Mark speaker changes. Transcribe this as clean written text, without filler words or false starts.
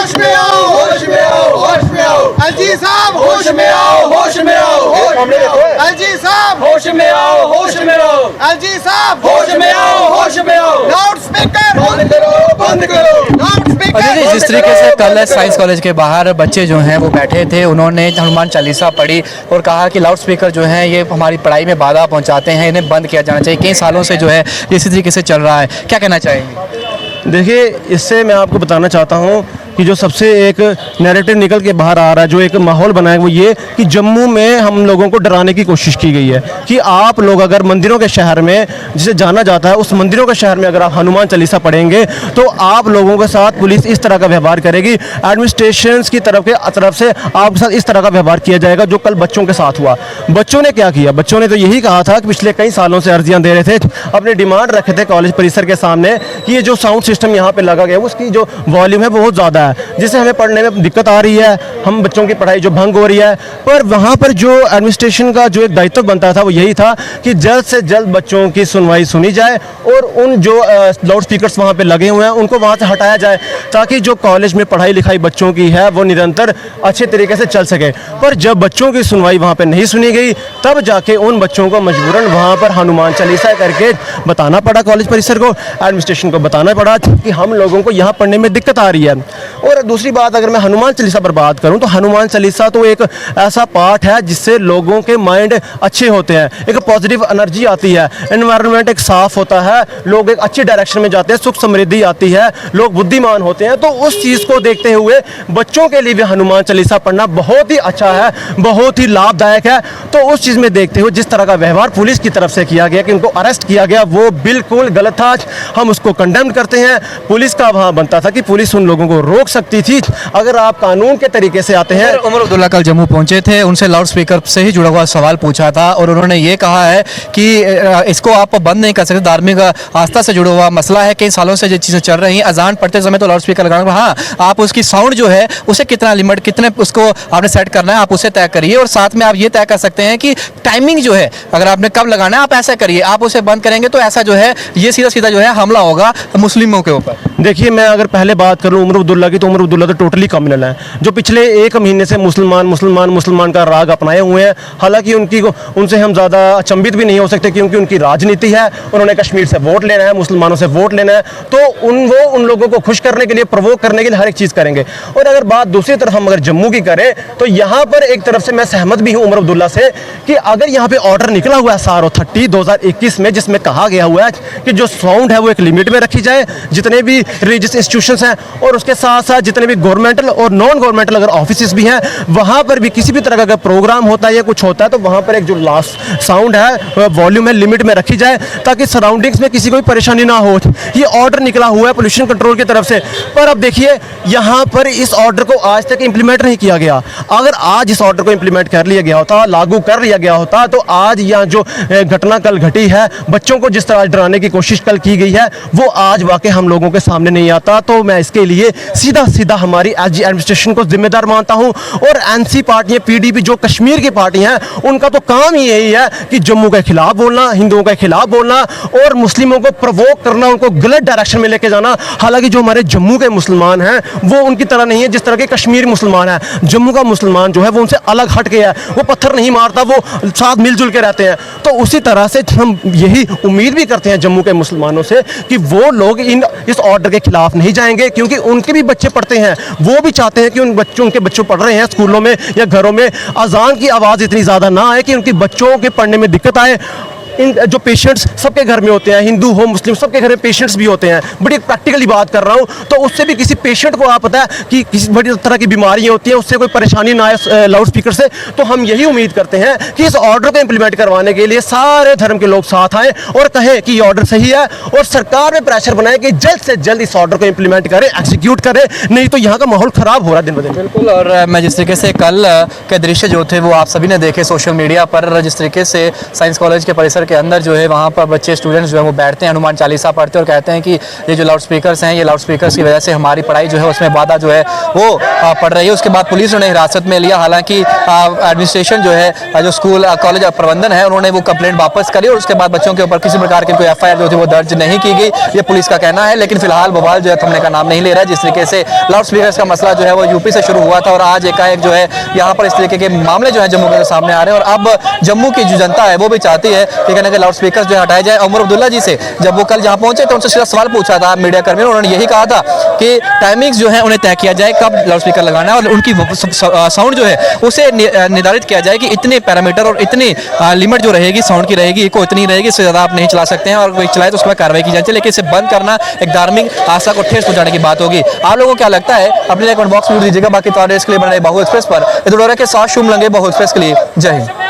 Speaker 1: होश में आओ, होश में आओ, होश में आओ। एलजी साहब होश में आओ, होश में आओ, होश में आओ। एलजी साहब होश में आओ, होश में आओ। एलजी साहब होश में आओ, होश में आओ। लाउड स्पीकर बंद करो, बंद करो। Loud speaker.
Speaker 2: जिस तरीके से कल साइंस कॉलेज के बाहर बच्चे जो हैं वो बैठे थे, उन्होंने हनुमान चालीसा पढ़ी और कहा कि लाउड स्पीकर जो हैं ये हमारी पढ़ाई में बाधा पहुंचाते हैं, इन्हें बंद किया जाना चाहिए। कई सालों से जो है इसी तरीके से चल रहा है, क्या कहना चाहेंगे?
Speaker 3: देखिए, इससे मैं आपको बताना चाहता हूँ कि जो सबसे एक नैरेटिव निकल के बाहर आ रहा है, जो एक माहौल बना है, वो ये कि जम्मू में हम लोगों को डराने की कोशिश की गई है कि आप लोग अगर मंदिरों के शहर में, जिसे जाना जाता है उस मंदिरों के शहर में अगर आप हनुमान चालीसा पढ़ेंगे तो आप लोगों के साथ पुलिस इस तरह का व्यवहार करेगी, एडमिनिस्ट्रेशन की तरफ से आपके साथ इस तरह का व्यवहार किया जाएगा जो कल बच्चों के साथ हुआ। बच्चों ने क्या किया? बच्चों ने तो यही कहा था कि पिछले कई सालों से अर्जियाँ दे रहे थे, अपने डिमांड रखे थे कॉलेज परिसर के सामने कि ये जो साउंड सिस्टम यहाँ पर लगा गया उसकी जो वॉल्यूम है बहुत ज़्यादा, जिससे हमें पढ़ने में दिक्कत आ रही है, हम बच्चों की पढ़ाई जो भंग हो रही है। पर वहाँ पर जो एडमिनिस्ट्रेशन का जो एक दायित्व बनता था वो यही था कि जल्द से जल्द बच्चों की सुनवाई सुनी जाए और उन जो लाउड स्पीकर्स वहाँ पे लगे हुए हैं उनको वहाँ से हटाया जाए, ताकि जो कॉलेज में पढ़ाई लिखाई बच्चों की है वो निरंतर अच्छे तरीके से चल सके। पर जब बच्चों की सुनवाई वहाँ पर नहीं सुनी गई, तब जाके उन बच्चों को मजबूरन वहाँ पर हनुमान चालीसा करके बताना पड़ा, कॉलेज परिसर को, एडमिनिस्ट्रेशन को बताना पड़ा कि हम लोगों को यहाँ पढ़ने में दिक्कत आ रही है। और दूसरी बात, अगर मैं हनुमान चालीसा पर बात करूं तो हनुमान चालीसा तो एक ऐसा पाठ है जिससे लोगों के माइंड अच्छे होते हैं, एक पॉजिटिव एनर्जी आती है, एनवायरनमेंट एक साफ होता है, लोग एक अच्छी डायरेक्शन में जाते हैं, सुख समृद्धि आती है, लोग बुद्धिमान होते हैं। तो उस चीज़ को देखते हुए बच्चों के लिए भी हनुमान चालीसा पढ़ना बहुत ही अच्छा है, बहुत ही लाभदायक है। तो उस चीज़ में देखते हुए जिस तरह का व्यवहार पुलिस की तरफ से किया गया कि उनको अरेस्ट किया गया, वो बिल्कुल गलत था, हम उसको कंडेम करते हैं। पुलिस का वहाँ बनता था कि पुलिस उन लोगों को रोक सकती थी अगर आप कानून के तरीके से आते हैं।
Speaker 2: उमर अब्दुल्ला कल जम्मू पहुंचे थे, उनसे लाउड स्पीकर से ही जुड़ा हुआ सवाल पूछा था और उन्होंने ये कहा है कि इसको आप बंद नहीं कर सकते, धार्मिक आस्था से जुड़ा हुआ मसला है, कई सालों से ये चीज़ें चल रही हैं। अजान पढ़ते समय तो लाउड स्पीकर लगाना, हाँ आप उसकी साउंड जो है उसे कितना लिमिट, कितने उसको आपने सेट करना है, आप उसे तय करिए और साथ में आप ये तय कर सकते हैं कि टाइमिंग जो है अगर आपने कब लगाना है आप ऐसा करिए। आप उसे बंद करेंगे तो ऐसा जो है ये सीधा सीधा जो है हमला होगा मुस्लिमों के ऊपर।
Speaker 3: देखिए, मैं अगर पहले बात करूं उमर अब्दुल्ला की, तो उमर अब्दुल्ला तो टोटली कम्युनल है, जो पिछले एक महीने से मुसलमान का राग अपनाए हुए हैं। हालांकि उनसे हम ज़्यादा अचंभित भी नहीं हो सकते क्योंकि उनकी राजनीति है, उन्होंने कश्मीर से वोट लेना है, मुसलमानों से वोट लेना है, तो वो उन लोगों को खुश करने के लिए, प्रोवोक करने के लिए हर एक चीज़ करेंगे। और अगर बात दूसरी तरफ हम अगर जम्मू की करें तो यहाँ पर एक तरफ से मैं सहमत भी हूँ उमर अब्दुल्ला से कि अगर यहाँ पे ऑर्डर निकला हुआ है SRO 30 2021 में, जिसमें कहा गया हुआ है कि जो साउंड है वो एक लिमिट में रखी जाए, जितने भी रिलीजियस इंस्टीट्यूशंस हैं और उसके साथ साथ जितने भी गवर्नमेंटल और नॉन गवर्नमेंटल अगर ऑफिस भी हैं, वहाँ पर भी किसी भी तरह का अगर प्रोग्राम होता है या कुछ होता है तो वहाँ पर एक जो लास्ट साउंड है, वॉल्यूम है, लिमिट में रखी जाए ताकि सराउंडिंग्स में किसी को भी परेशानी ना हो। ये ऑर्डर निकला हुआ है पोल्यूशन कंट्रोल की तरफ से, पर अब देखिए यहाँ पर इस ऑर्डर को आज तक इम्प्लीमेंट नहीं किया गया। अगर आज इस ऑर्डर को इम्प्लीमेंट कर लिया गया होता, लागू कर लिया गया होता, तो आज यहाँ जो घटना कल घटी है, बच्चों को जिस तरह डराने की कोशिश कल की गई है, वो आज वाकई हम लोगों के सामने नहीं आता। तो मैं इसके लिए सीधा हमारी एसजी एडमिनिस्ट्रेशन को जिम्मेदार मानता हूं। और एनसी पार्टियां, पीडीपी जो कश्मीर की पार्टियां हैं, उनका तो काम ही यही है कि जम्मू के खिलाफ बोलना, हिंदुओं के खिलाफ बोलना और मुस्लिमों को प्रोवोक करना, उनको गलत डायरेक्शन में लेके जाना। हालांकि जो हमारे जम्मू के मुसलमान हैं वो उनकी तरह नहीं है जिस तरह के कश्मीरी मुसलमान हैं। जम्मू का मुसलमान जो है वो उनसे अलग हट के है, वो पत्थर नहीं मारता, वो साथ मिलजुल के रहते हैं। तो उसी तरह से हम यही उम्मीद भी करते हैं जम्मू के मुसलमानों से कि वो लोग इस ऑर्डर के खिलाफ नहीं जाएंगे, क्योंकि उनके भी बच्चे पढ़ते हैं, वो भी चाहते हैं कि उनके बच्चों पढ़ रहे हैं स्कूलों में या घरों में, अजान की आवाज़ इतनी ज़्यादा ना आए कि उनके बच्चों के पढ़ने में दिक्कत आए। इन जो पेशेंट्स सबके घर में होते हैं, हिंदू हो मुस्लिम सबके घर में पेशेंट्स भी होते हैं, बड़ी प्रैक्टिकली बात कर रहा हूँ। तो उससे भी किसी पेशेंट को आप पता है कि किसी बड़ी तरह की बीमारियाँ होती हैं, उससे कोई परेशानी ना आए लाउड स्पीकर से। तो हम यही उम्मीद करते हैं कि इस ऑर्डर को इम्प्लीमेंट करवाने के लिए सारे धर्म के लोग साथ आएँ और कहें कि ये ऑर्डर सही है और सरकार में प्रेशर बनाए कि जल्द से जल्द इस ऑर्डर को इम्प्लीमेंट करें, एग्जीक्यूट करें, नहीं तो यहाँ का माहौल ख़राब हो रहा है दिन ब दिन।
Speaker 2: बिल्कुल। और मैं जिस तरीके से कल के दृश्य जो थे वो आप सभी ने देखे सोशल मीडिया पर, जिस तरीके से साइंस कॉलेज के परिसर के अंदर जो है वहाँ पर बच्चे स्टूडेंट्स जो है वो बैठते हैं, हनुमान चालीसा पढ़ते हैं और कहते हैं कि ये जो लाउड स्पीकर्स हैं, ये लाउड स्पीकर्स की वजह से हमारी पढ़ाई जो है उसमें बाधा जो है वो पड़ रही है। उसके बाद पुलिस ने हिरासत में लिया, हालांकि एडमिनिस्ट्रेशन जो है, जो स्कूल कॉलेज प्रबंधन है, उन्होंने वो कंप्लेंट वापस करी और उसके बाद बच्चों के ऊपर किसी प्रकार की कोई एफआईआर जो थी वो दर्ज नहीं की गई, ये पुलिस का कहना है। लेकिन फिलहाल बवाल जो है थमने का नाम नहीं ले रहा है। जिस तरीके से लाउड स्पीकर्स का मसला जो है वो यूपी से शुरू हुआ था और आज एकाएक जो है यहाँ पर इस तरीके के मामले जो है जम्मू के सामने आ रहे हैं और अब जम्मू की जो जनता है वो भी चाहती है कि कहने के लाउड स्पीकर्स जो है हटाए जाए। उमर अब्दुल्ला जी से जब वो कल जहाँ पहुंचे तो उनसे सीधा सवाल पूछा था मीडिया कर्मियों, उन्होंने यही कहा था कि टाइमिंग्स जो है उन्हें तय किया जाए कब लाउड स्पीकर लगाना है और उनकी साउंड जो है उसे निर्धारित किया जाए कि इतने पैरामीटर और इतनी लिमिट जो रहेगी साउंड की रहेगी, इको इतनी रहेगी, इससे ज़्यादा आप नहीं चला सकते हैं और कोई चलाए तो उस पर कार्रवाई की जाए। लेकिन इसे बंद करना एक धार्मिक आस्था को ठेस पहुंचाने की बात होगी। आप लोगों को क्या लगता है अपने कमेंट बॉक्स में दीजिएगा। बाकी तो इसके लिए बने बाहु एक्सप्रेस पर के साथ शुभ लंगे बाहु एक्सप्रेस के लिए जय हिंद।